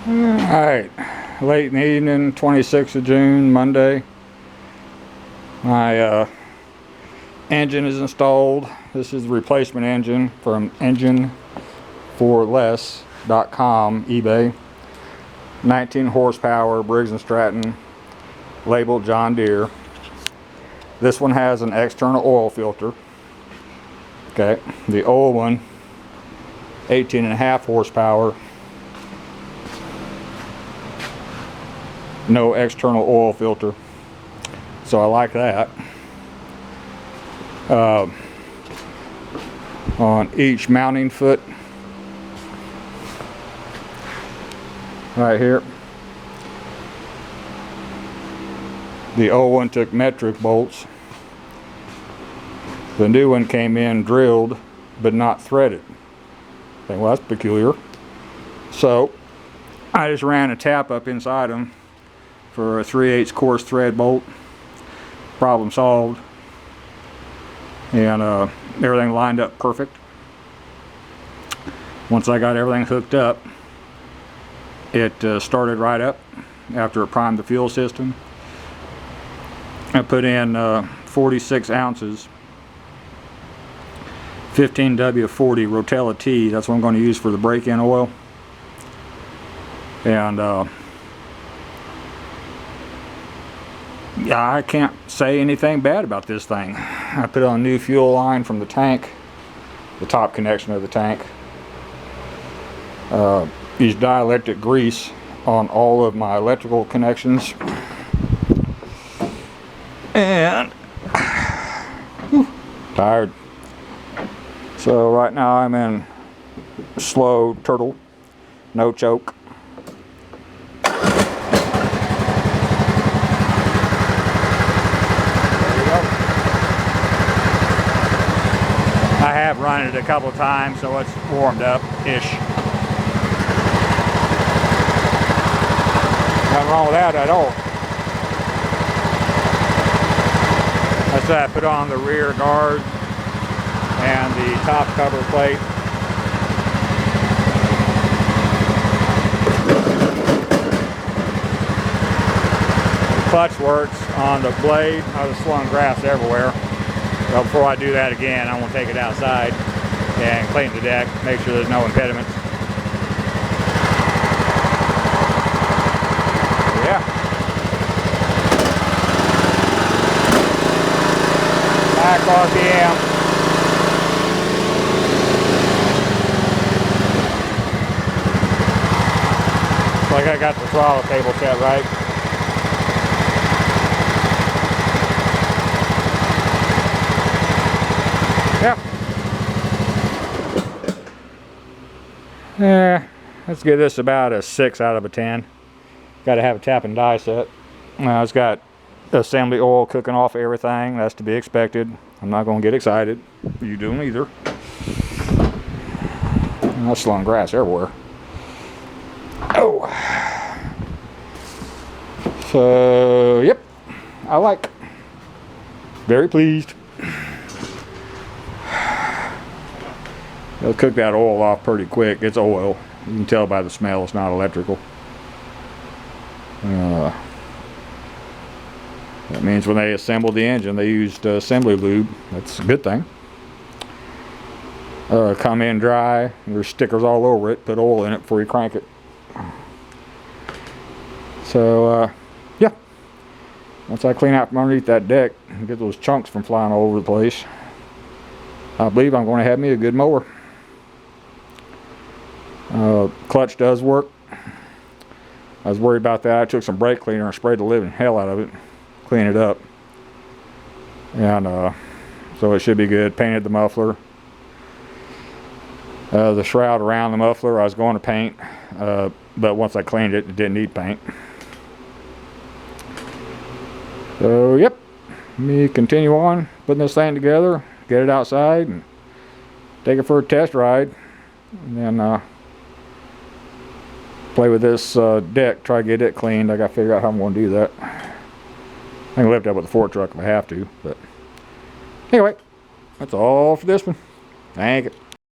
Alright, late in the evening, 26th of June, Monday. My engine is installed. This is the replacement engine from enginesforless.com, eBay. 19 horsepower, Briggs & Stratton, labeled John Deere. This one has an external oil filter. Okay, the old one, 18.5 horsepower. No external oil filter, so I like that. On each mounting foot right here, the old one took metric bolts. The new one came in drilled but not threaded. Okay, well, that's peculiar. So I just ran a tap up inside them for a 3/8 coarse thread bolt. Problem solved. And everything lined up perfect. Once I got everything hooked up, it started right up after it primed the fuel system. I put in 46 ounces 15W40 Rotella T. That's what I'm going to use for the break-in oil. And yeah, I can't say anything bad about this thing. I put on a new fuel line from the tank, the top connection of the tank. Use dielectric grease on all of my electrical connections. And tired. So right now I'm in slow turtle, no choke. I have run it a couple times, so it's warmed up-ish. Nothing wrong with that at all. I said I put on the rear guard and the top cover plate. The clutch works on the blade. I was slung grass everywhere. Well, before I do that again, I want to take it outside and clean the deck, make sure there's no impediments. Yeah. Back RPM. Looks like I got the throttle cable set right. Yep. Let's give this about a 6 out of a 10. Got to have a tap and die set. It's got assembly oil cooking off everything. That's to be expected. I'm not going to get excited. You don't either. I slung grass everywhere. Oh. So, yep. I like. Very pleased. It'll cook that oil off pretty quick. It's oil. You can tell by the smell it's not electrical. That means when they assembled the engine, they used assembly lube. That's a good thing. Come in dry. There's stickers all over it. Put oil in it before you crank it. So, yeah. Once I clean out from underneath that deck and get those chunks from flying all over the place, I believe I'm going to have me a good mower. Clutch does work. I was worried about that. I took some brake cleaner and sprayed the living hell out of it. Clean it up. And so it should be good. Painted the muffler. The shroud around the muffler I was going to paint. But once I cleaned it, it didn't need paint. So yep. Let me continue on putting this thing together. Get it outside and take it for a test ride. And then play with this deck, try to get it cleaned. I got to figure out how I'm going to do that. I can lift up with the fork truck if I have to, but anyway, that's all for this one. Thank you.